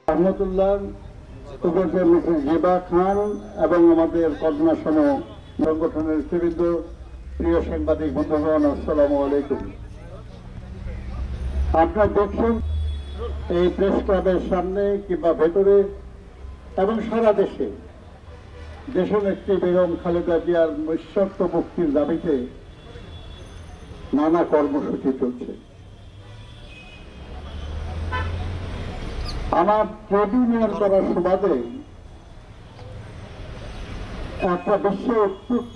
রহমতুল্লাহ, উপজেলা মিসেস জেবা খান এবং আমাদের কল্পনা সম সংগঠনের নেতৃবৃন্দ, প্রিয় সাংবাদিক বন্ধুগণ, আসসালামু আলাইকুম। আপনারা দেখছেন এই প্রেস ক্লাবের সামনে কিংবা ভেতরে এবং সারা দেশে দেশনেত্রী বেগম খালেদা জিয়ার নিঃশর্ত মুক্তির দাবিতে নানা কর্মসূচি চলছে। আমার ট্রেড ইউনিয়ন করার সুবাদে একটা বিশ্বে উৎকৃষ্ট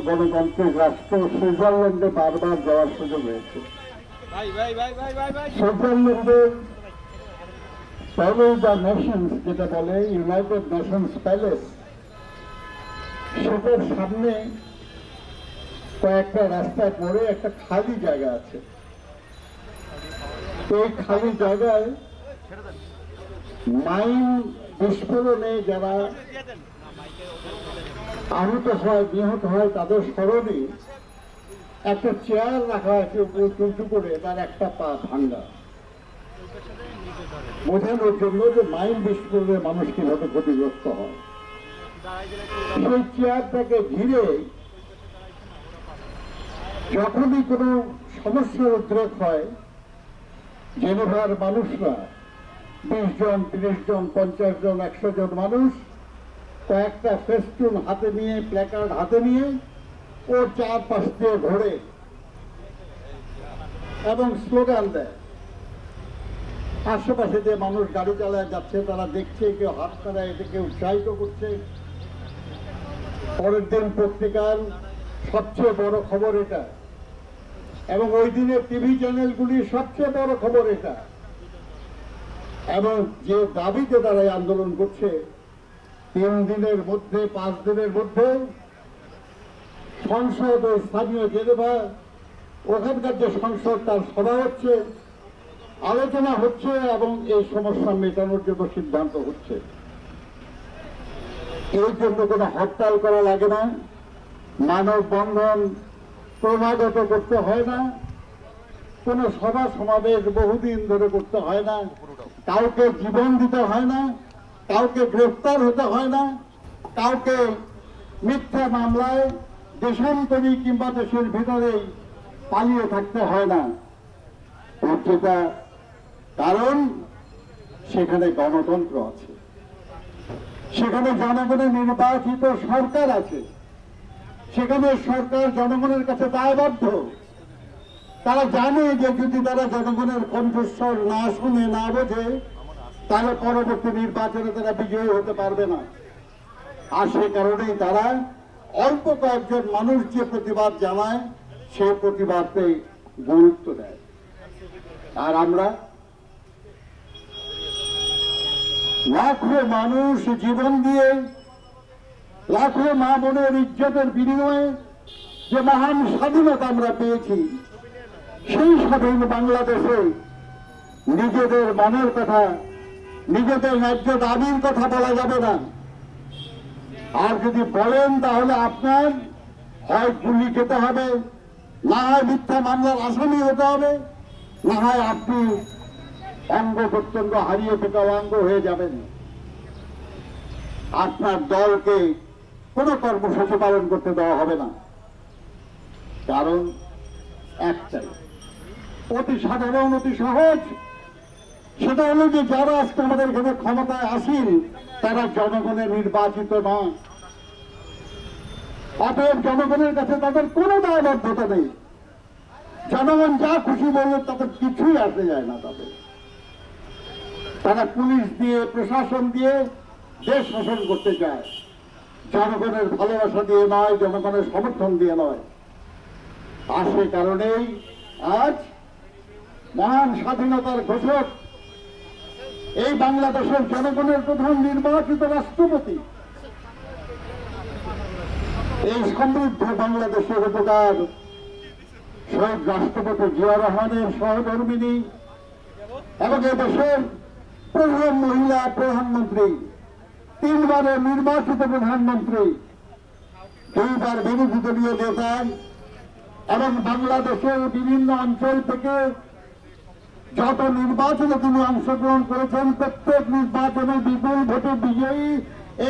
গণতান্ত্রিক রাষ্ট্র সুইজারল্যান্ডে বারবার যাওয়ার সুযোগ হয়েছে। সুইজারল্যান্ডে প্যালেস দ্য নেশনস, যেটা বলে ইউনাইটেড নেশনস প্যালেস, সেটার সামনে কয়েকটা রাস্তায় পড়ে একটা খালি জায়গা আছে। এই খালি জায়গায় মাইন বিস্ফোরণে যারা আহত হয়, নিহত হয়, তাদের স্মরণে একটা চেয়ার রাখা আছে উপরে উঁচু করে, তার একটা পা ভাঙ্গা, বোঝানোর জন্য যে মাইন বিস্ফোরণে মানুষ কিভাবে ক্ষতিগ্রস্ত হয়। সেই চেয়ারটাকে ঘিরে যখনই কোনো সমস্যার উদ্রেক হয়, জেনেভার মানুষরা 20 জন, 30 জন, 50 জন, 100 জন মানুষ কয়েকটা ফেস্টুন হাতে নিয়ে, প্ল্যাকার্ড হাতে নিয়ে ও চারপাশ দিয়ে ঘোরে এবং স্লোগান দেয়। আশেপাশে যে মানুষ গাড়ি চালায় যাচ্ছে তারা দেখছে, কেউ হাত ছাড়ায়, এটাকে উৎসাহিত করছে। পরের দিন পত্রিকার সবচেয়ে বড় খবর এটা, এবং ওই দিনের টিভি চ্যানেলগুলির সবচেয়ে বড় খবর এটা। এবং যে দাবিতে তারা আন্দোলন করছে, 3 দিনের মধ্যে, 5 দিনের মধ্যে সংসদ ও স্থানীয় জেনেভা, ওখানকার যে সংসদ, তার সভা হচ্ছে, আলোচনা হচ্ছে এবং এই সমস্যা মেটানোর জন্য সিদ্ধান্ত হচ্ছে। এই জন্য কোনো হরতাল করা লাগে না, মানববন্ধন ক্রমাগত করতে হয় না, কোন সভা সমাবেশ বহুদিন ধরে করতে হয় না, কাউকে জীবন দিতে হয় না, কাউকে গ্রেফতার হতে হয় না, কাউকে মিথ্যা মামলায় দেশান্তরী কিংবা দেশের ভিতরেই পালিয়ে থাকতে হয় না। যেটা কারণ সেখানে গণতন্ত্র আছে, সেখানে জনগণের নির্বাচিত সরকার আছে, সেখানে সরকার জনগণের কাছে দায়বদ্ধ। তারা জানে যে যদি তারা জনগণের কণ্ঠস্বর না শুনে, না বোঝে, তাহলে পরবর্তী নির্বাচনে তারা বিজয়ী হতে পারবে না। আর সে কারণেই তারা অল্প কয়েকজন মানুষ যে প্রতিবাদ জানায়, সেই প্রতিবাদকে গুরুত্ব দেয়। আর আমরা লাখো মানুষ জীবন দিয়ে, লাখো মা বোনের ইজ্জতের বিনিময়ে যে মহান স্বাধীনতা আমরা পেয়েছি, সেই স্বাধীন বাংলাদেশে নিজেদের মনের কথা, নিজেদের ন্যায্য দাবির কথা বলা যাবে না। আর যদি বলেন তাহলে আপনার হয় গুলি খেতে হবে, না হয় মিথ্যা মামলার আসামি হতে হবে, না হয় আপনি অঙ্গ প্রত্যঙ্গ হারিয়ে বিকলাঙ্গ হয়ে যাবেন। আপনার দলকে কোনো কর্মসূচি পালন করতে দেওয়া হবে না। কারণ একটাই, অতি সাধারণ, অতি সহজ, সেটা হলো যে যারা আজকে আমাদের এখানে ক্ষমতায় আসেন তারা জনগণের নির্বাচিত নয়। অতএব জনগণের কাছে তাদের কোনো দায়বদ্ধতা নেই। জনগণ যা খুশি বললে তাদের কিছুই আসতে যায় না। তারা পুলিশ দিয়ে, প্রশাসন দিয়ে দেশ শাসন করতে চায়, জনগণের ভালোবাসা দিয়ে নয়, জনগণের সমর্থন দিয়ে নয়। আর সে কারণেই আজ মহান স্বাধীনতার ঘোষক, এই বাংলাদেশের জনগণের প্রধান নির্বাচিত রাষ্ট্রপতি, এই সমৃদ্ধ বাংলাদেশের উপকার শহীদ রাষ্ট্রপতি জিয়া রহমানের সহধর্মিনী এবং এই দেশের প্রথম মহিলা প্রধানমন্ত্রী, 3 বারের নির্বাচিত প্রধানমন্ত্রী, 2 বার বিরোধী দলীয় নেতা এবং বাংলাদেশের বিভিন্ন অঞ্চল থেকে যত নির্বাচনে তিনি অংশগ্রহণ করেছেন প্রত্যেক নির্বাচনে বিপুল ভোটে বিজয়ী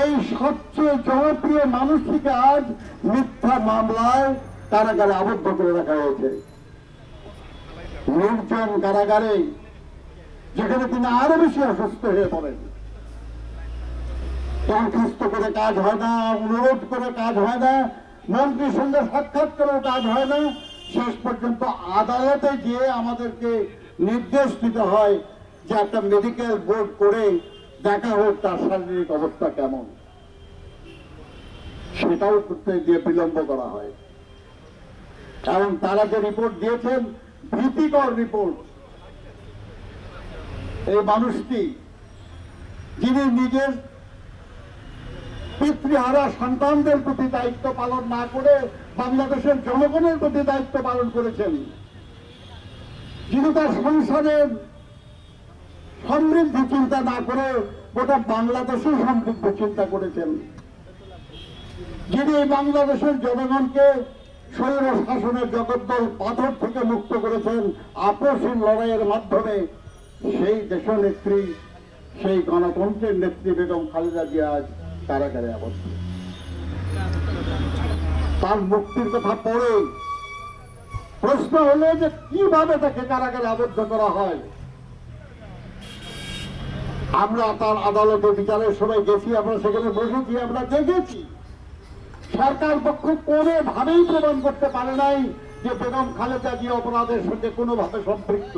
এই সবচেয়ে জনপ্রিয় মানুষটিকে আজ মিথ্যা মামলায় কারাগারে আবদ্ধ করে রাখা হয়েছে। নির্জন কারাগারে, যেখানে তিনি আরো বেশি অসুস্থ হয়ে পড়েন। দরখাস্ত করে কাজ হয় না, অনুরোধ করে কাজ হয় না, মন্ত্রীর সঙ্গে সাক্ষাৎ করেও কাজ হয় না। শেষ পর্যন্ত আদালতে গিয়ে আমাদেরকে নির্দেশ দিতে হয় যে একটা মেডিকেল বোর্ড করে দেখা হোক তার শারীরিক অবস্থা কেমন। সেটাও করতে গিয়ে বিলম্ব করা হয়। কারণ তারা যে রিপোর্ট দিয়েছেন ভীতিকর রিপোর্ট। এই মানুষটি, যিনি নিজের পিতৃহারা সন্তানদের প্রতি দায়িত্ব পালন না করে বাংলাদেশের জনগণের প্রতি দায়িত্ব পালন করেছেন, যিনি তার সংসারের সমৃদ্ধি চিন্তা না করে গোটা বাংলাদেশের সমৃদ্ধি চিন্তা করেছেন, যিনি বাংলাদেশের জনগণকে স্বৈর শাসনের জগদ্দল পাথর থেকে মুক্ত করেছেন আপসহীন লড়াইয়ের মাধ্যমে, সেই দেশনেত্রী, সেই গণতন্ত্রের নেত্রী বেগম খালেদা জিয়া আজ কারাগারে আবদ্ধ। তার মুক্তির কথা পড়ে প্রশ্ন হলো যে কিভাবে তাকে কারাগারে আবদ্ধ করা হয়। আমরা তার আদালতে বিচারের সময় গেছি, আমরা সেখানে বসেছি, আমরা দেখেছি সরকার পক্ষ কোনোভাবেই প্রমাণ করতে পারে নাই যে বেগম খালেদা জিয়া অপরাধের সঙ্গে কোনোভাবে সম্পৃক্ত।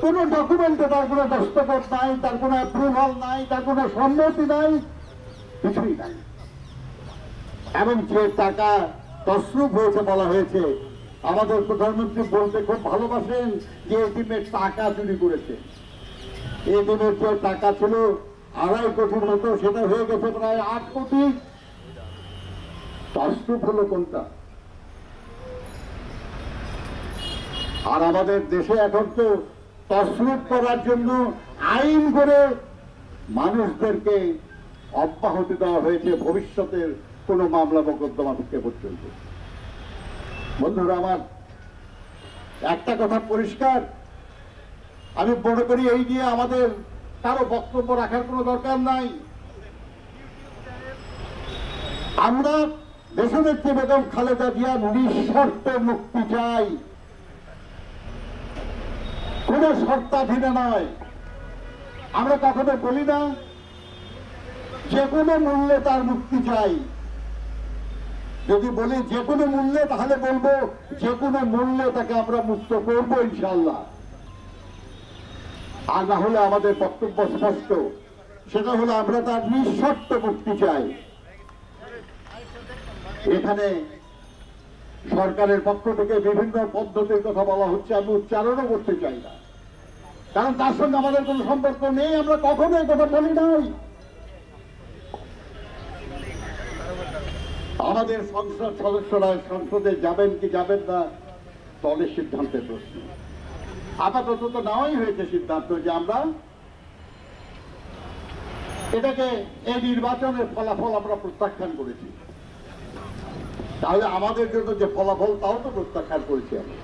কোন ডকুমেন্টে তার কোনো দস্তখত নাই, তার কোনো অ্যাপ্রুভাল নাই, তার কোনো সম্মতি নাই, কিছুই নাই। এবং যে টাকা তসরুপ হয়েছে বলা হয়েছে, আমাদের প্রধানমন্ত্রী বলতে খুব ভালোবাসেন যে এটিমের টাকা চুরি করেছে। এটিমের যে টাকা ছিল 2.5 কোটির মতো, সেটা হয়ে গেছে প্রায় 8 কোটি। তসরুপ হলো কোনটা? আর আমাদের দেশে এখন তো তসরুপ করার জন্য আইন করে মানুষদেরকে অব্যাহতি দেওয়া হয়েছে ভবিষ্যতের কোন মামলা মোকদ্দমা থেকে পর্যন্ত। বন্ধুরা আমার, একটা কথা পরিষ্কার, আমি মনে করি এই নিয়ে আমাদের কারো বক্তব্য রাখার কোনো দরকার নাই। আমরা দেশনেত্রী বেগম খালেদা জিয়া নিঃশর্ত মুক্তি চাই, কোন শর্তাধীনে নয়। আমরা কখনো বলি না যে কোনো মূল্যে তার মুক্তি চাই। যদি বলি যে কোনো মূল্যে, তাহলে বলবো যে কোনো মূল্যে তাকে আমরা মুক্ত করবো ইনশাআল্লাহ। আর না হলে আমাদের বক্তব্য স্পষ্ট, সেটা হলো আমরা তার নিঃশর্ত মুক্তি চাই। এখানে সরকারের পক্ষ থেকে বিভিন্ন পদ্ধতির কথা বলা হচ্ছে, আমি উচ্চারণও করতে চাই না, কারণ তার সঙ্গে আমাদের কোনো সম্পর্ক নেই। আমরা কখনো এই কথা বলি নাই। আমাদের সংসদ সদস্যরা সংসদে যাবেন কি যাবেন না দলের সিদ্ধান্তের প্রশ্ন। আপাতত তো নেওয়াই হয়েছে সিদ্ধান্ত যে আমরা এটাকে, এই নির্বাচনের ফলাফল আমরা প্রত্যাখ্যান করেছি। তাহলে আমাদের জন্য যে ফলাফল তাও তো প্রত্যাখ্যান করেছি আমরা।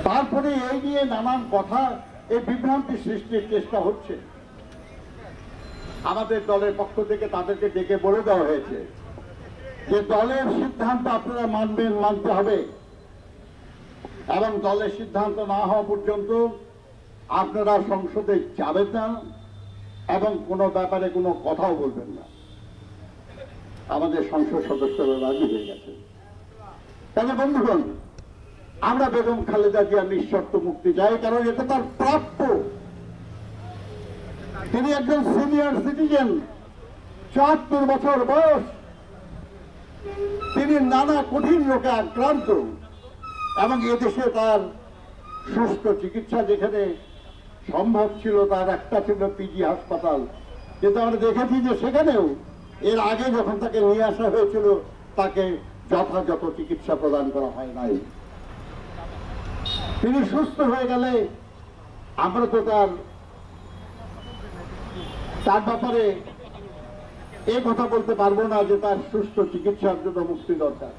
তারপরে এই নিয়ে নানান কথা, এই বিভ্রান্তি সৃষ্টির চেষ্টা হচ্ছে। আমাদের দলের পক্ষ থেকে তাদেরকে ডেকে বলে দেওয়া হয়েছে যে দলের সিদ্ধান্ত আপনারা মানবেন, মানতে হবে, এবং দলের সিদ্ধান্ত না হওয়া পর্যন্ত আপনারা সংসদে যাবেন না এবং কোনো ব্যাপারে কোনো কথাও বলবেন না। আমাদের সংসদ সদস্যরা রাজি হয়ে গেছে। তাহলে বন্ধুগণ, আমরা বেগম খালেদা জিয়া নিঃশর্ত মুক্তি চাই, কারণ এটা তার প্রাপ্য। তিনি একজন সিনিয়র সিটিজেন, 74 বছর বয়স, তিনি নানা কঠিন রোগে আক্রান্ত, এবং এদেশে তার সুস্থ চিকিৎসা যেখানে সম্ভব ছিল তার একটা ছিল পিজি হাসপাতাল, কিন্তু আমরা দেখেছি যে সেখানেও এর আগে যখন তাকে নিয়ে আসা হয়েছিল তাকে যথাযথ চিকিৎসা প্রদান করা হয় নাই। তিনি সুস্থ হয়ে গেলে আমরা তো তার ব্যাপারে এই কথা বলতে পারবো না যে তার সুস্থ চিকিৎসার জন্য মুক্তি দরকার।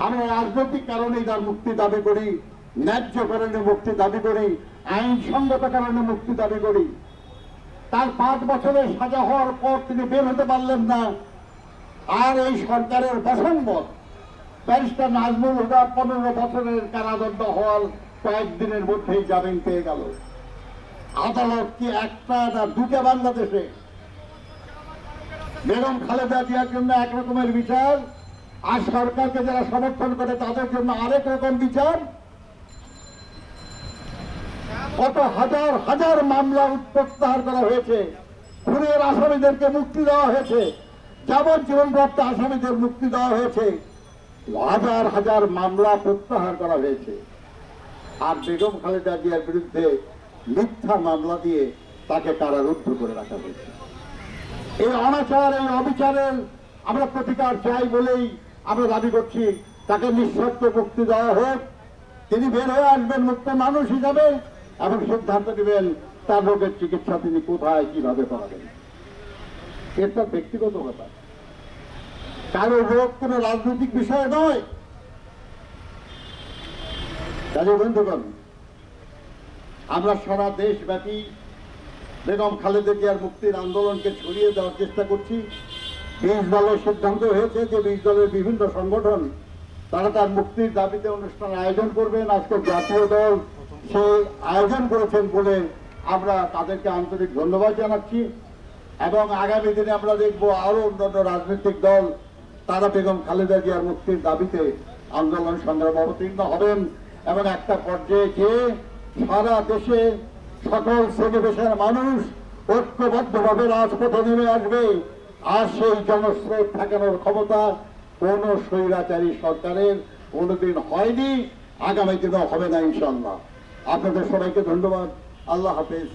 আমরা রাজনৈতিক কারণেই তার মুক্তি দাবি করি, ন্যায্য কারণে মুক্তি দাবি করি, আইনসঙ্গত কারণে মুক্তি দাবি করি। তার 5 বছরের সাজা হওয়ার পর তিনি বের হতে পারলেন না, আর এই সরকারের বসম্বর ব্যারিস্টার নাজমুল হুদা 15 বছরের কারাদণ্ড হওয়ার কয়েকদিনের মধ্যেই জামিন পেয়ে গেল। আদালত কি একটা না দুটা বাংলাদেশে? বেগম খালেদা জিয়ার জন্য একরকমের বিচার, আর সরকারকে যারা সমর্থন করে তাদের জন্য আরেক রকম বিচার। কত হাজার হাজার মামলা প্রত্যাহার করা হয়েছে, খুনের আসামিদেরকে মুক্তি দেওয়া হয়েছে, যাবজ্জীবনপ্রাপ্ত আসামিদের মুক্তি দেওয়া হয়েছে, হাজার হাজার মামলা প্রত্যাহার করা হয়েছে। আর বেগম খালেদা জিয়ার বিরুদ্ধে মিথ্যা মামলা দিয়ে তাকে কারারুদ্ধ করে রাখা হয়েছে। এই অনাচার, এই অবিচারের আমরা প্রতিকার চাই বলেই আমরা দাবি করছি তাকে নিঃশর্ত মুক্তি দেওয়া হোক। তিনি বের হয়ে আসবেন মুক্ত মানুষ হিসাবে এবং সিদ্ধান্ত নেবেন তার রোগের চিকিৎসা তিনি কোথায় কিভাবে করাবেন। এটা ব্যক্তিগত কথা, কারো রোগ কোনো রাজনৈতিক বিষয় নয়। কাজে বন্ধুগণ, আমরা সারা দেশব্যাপী বেগম খালেদা জিয়ার মুক্তির আন্দোলনকে ছড়িয়ে দেওয়ার চেষ্টা করছি। 20 দলের সিদ্ধান্ত হয়েছে যে 20 দলের বিভিন্ন সংগঠন তারা তার মুক্তির দাবিতে অনুষ্ঠান আয়োজন করবেন। আজকে জাতীয় দল সেই আয়োজন করেছেন বলে আমরা তাদেরকে আন্তরিক ধন্যবাদ জানাচ্ছি। এবং আগামী দিনে আমরা দেখব আরো অন্যান্য রাজনৈতিক দল তারা বেগম খালেদা জিয়ার মুক্তির দাবিতে আন্দোলন সংগ্রাম অবতীর্ণ হবেন এবং একটা পর্যায়ে যে সারা দেশে সকল শ্রেণী পেশার মানুষ ঐক্যবদ্ধভাবে রাজপথে নেমে আসবে। আর সেই জনস্রোত ঠেকানোর ক্ষমতা কোন স্বৈরাচারী সরকারের কোনোদিন হয়নি, আগামী দিনেও হবে না ইনশাআল্লাহ। আপনাদের সবাইকে ধন্যবাদ। আল্লাহ হাফেজ।